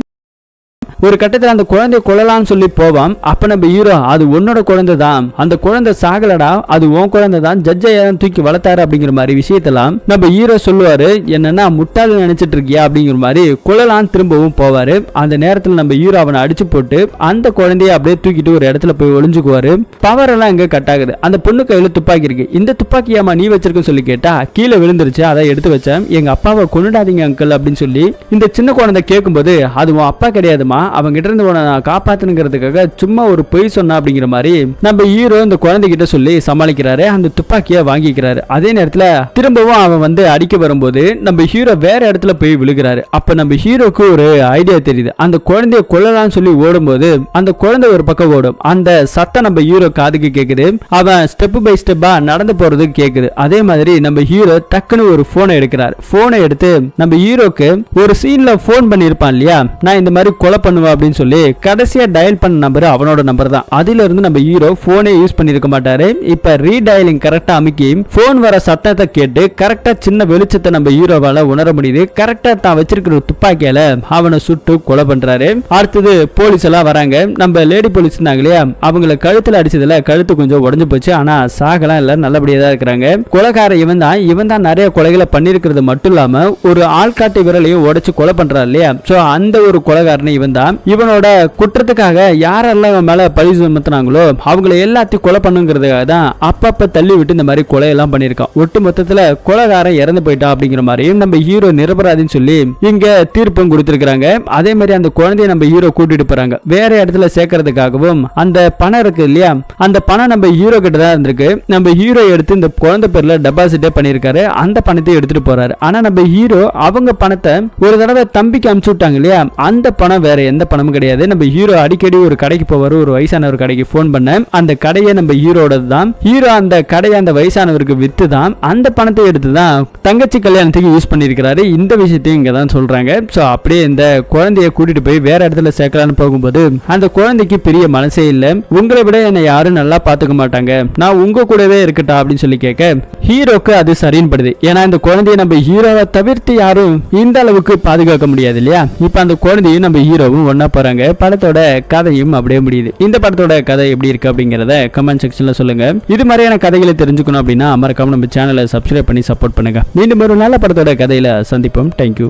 ஒரு கட்டத்துல அந்த குழந்தைய கொல்லலாம்னு சொல்லி போவான். அப்ப நம்ம ஹீரோ அது உன்னோட குழந்தை தான், அந்த குழந்தை சாகலடா, அது உன் குழந்தை தான், ஜட்ஜை தூக்கி வளர்த்தாரு அப்படிங்கிற மாதிரி விஷயத்தெல்லாம் நம்ம ஹீரோ சொல்லுவாரு. என்னன்னா முட்டாள் நினைச்சிட்டு இருக்கியா அப்படிங்கிற மாதிரி கொல்லலாம் திரும்பவும் போவாரு. அந்த நேரத்துல நம்ம ஹீரோ அவனை அடிச்சு போட்டு அந்த குழந்தைய அப்படியே தூக்கிட்டு ஒரு இடத்துல போய் ஒளிஞ்சுக்குவாரு. பவர் எல்லாம் இங்க கட் ஆகுது. அந்த பொண்ணு கையில துப்பாக்கி இருக்கு. இந்த துப்பாக்கி ஏமா நீ வச்சிருக்கன்னு சொல்லி கேட்டா கீழே விழுந்துருச்சு, அதை எடுத்து வச்சேன், எங்க அப்பாவை கொண்டுடாதீங்க அங்கிள் அப்படின்னு சொல்லி இந்த சின்ன குழந்தை கேட்கும்போது அது உன் அப்பா கிடையாதுமா, அவங்க கிட்ட இருந்து உன்னை நான் காப்பாத்துங்கிறதுக்காக சும்மா ஒரு பொய் சொன்னா அப்படிங்கிற மாதிரி நம்ம ஹீரோ இந்த குழந்தை கிட்ட சொல்லி சமாளிக்கிறாரு. அந்த துப்பாக்கியை வாங்கிக்கிறாரு. அதே நேரத்துல திரும்பவும் அவன் வந்து அடிக்க வரும்போது நம்ம ஹீரோ வேற இடத்துல போய் விழுகிறாரு. அப்ப நம்ம ஹீரோக்கு ஒரு ஐடியா தெரியுது. அந்த குழந்தைய கொல்லலாம்னு சொல்லி ஓடும்போது அந்த குழந்தை ஒரு பக்கம் ஓடும். அந்த சத்தம் நம்ம ஹீரோ காதுக்கு கேக்குது. அவன் ஸ்டெப் பை ஸ்டெப்பா நடந்து போறது கேக்குது. அதே மாதிரி நம்ம ஹீரோ டக்குன்னு ஒரு போனை எடுக்கிறார். போனை எடுத்து நம்ம ஹீரோக்கு ஒரு சீன்ல போன் பண்ணிருப்பான் இல்லையா, நான் இந்த மாதிரி கொலை பண்ணுவேன் அப்படின்னு சொல்லி கடைசியா டயல் பண்ண நம்பர் அவனோட நம்பர் தான். அதுல இருந்து நம்ம ஹீரோ போனே யூஸ் பண்ணிருக்க மாட்டாரு. இப்ப ரீடயலிங் கரெக்டா அமைக்கி போன் வர சத்தத்தை கேட்டு கரெக்டா சின்ன வெளிச்சத்தை நம்ம ஹீரோவால உணர முடியுது. கரெக்டா தான் வச்சிருக்கிற துப்பாக்கியால அவனை சுட்டு கொலை பண்றாரு. அடுத்தது போலீஸ் எல்லாம் வராங்க. நம்ம லேடி போலீஸ் இருந்தாங்க இல்லையா, அவங்கள கழுத்துல அடிச்சதுல கழுத்து கொஞ்சம் உடஞ்சு போச்சு. ஆனா சாகலாம் இல்ல, நல்லபடியா தான் இருக்கிறாங்க. கொலைக்கார இவன் தான் நிறைய கொலைகளை பண்ணிருக்கிறது மட்டும் இல்லாம ஒரு ஆள்காட்டு விரலையும் உடைச்சு கொலை பண்றாரு இல்லையா. சோ அந்த ஒரு கொலைகாரனை இவன் தான். இவனோட குற்றத்துக்காக யாரெல்லாம் இவன் மேல பழி சுமத்துனாங்களோ அவங்கள எல்லாத்தையும் கொலை பண்ணுங்கிறதுக்காக தான் அப்பப்ப தள்ளி விட்டு இந்த மாதிரி கொலையெல்லாம் பண்ணிருக்கான். ஒட்டு மொத்தத்துல கொலைகாரன் இறந்து போயிட்டா அப்படிங்கிற மாதிரியும் நம்ம ஹீரோ நிரபராதின்னு சொல்லி இங்க தீர்ப்பும் கொடுத்திருக்காங்க. அதே மாதிரி அந்த குழந்தைய நம்ம ஹீரோ கூட்டிட்டு போறாங்க வேற இடத்துல சேர்க்கறதுக்காகவும். அந்த பணம் இருக்கு இல்லையா, அந்த பணம் நம்ம ஹீரோ கிட்ட தான் இருந்திருக்கு. நம்ம ஹீரோ எடுத்து இந்த குழந்தை பேர்ல டெபாசிட்டே பண்ணிருக்காரு. அந்த பணத்தை எடுத்துட்டு போறாரு. ஆனா நம்ம ஹீரோ அவங்க பணத்தை ஒரு தடவை தம்பிக்கு அனுப்பிச்சு விட்டாங்க இல்லையா, அந்த பணம் வேற எந்த பணமும் கிடையாது. நம்ம ஹீரோ அடிக்கடி ஒரு கடைக்கு போவாரு, ஒரு வயசான ஒரு கடைக்கு போன் பண்ண, அந்த கடையை நம்ம ஹீரோட தான். ஹீரோ அந்த கடையை அந்த வயசானவருக்கு வித்து தான் அந்த பணத்தை எடுத்து தான் தங்கச்சி கல்யாணத்துக்கு யூஸ் பண்ணிருக்கிறாரு. இந்த விஷயத்தையும் இங்க தான் சொல்றாங்க. சோ அப்படியே இந்த குழந்தைய கூட்டிட்டு போய் வேற இடத்துல சேர்க்கலான்னு போகும்போது அந்த குழந்தைக்கு பெரிய மனசே இல்ல. உங்களை விட என்னை யாரும் நல்லா பாத்துக்க மாட்டாங்க, நான் உங்க கூடவே இருக்கட்டா அப்படின்னு சொல்லி கேட்க ஹீரோக்கு அது சரின்னு படுது. ஏன்னா இந்த குழந்தைய நம்ம ஹீரோவை தவிர்த்து யாரும் இந்த அளவுக்கு பாதுகாக்க முடியாது இல்லையா. இப்ப அந்த குழந்தையும் நம்ம ஹீரோவும் ஒன்னா போறாங்க. படத்தோட கதையும் அப்படியே முடியுது. இந்த படத்தோட கதை எப்படி இருக்கு அப்படிங்கறத கமெண்ட் செக்ஷன்ல சொல்லுங்க. இது மாதிரியான கதைகளை தெரிஞ்சுக்கணும் அப்படின்னா மறக்காம நம்ம சேனலை சப்ஸ்கிரைப் பண்ணி சப்போர்ட் பண்ணுங்க. மீண்டும் ஒரு நல்ல படத்தோட கதையில சந்திப்போம். தேங்க்யூ.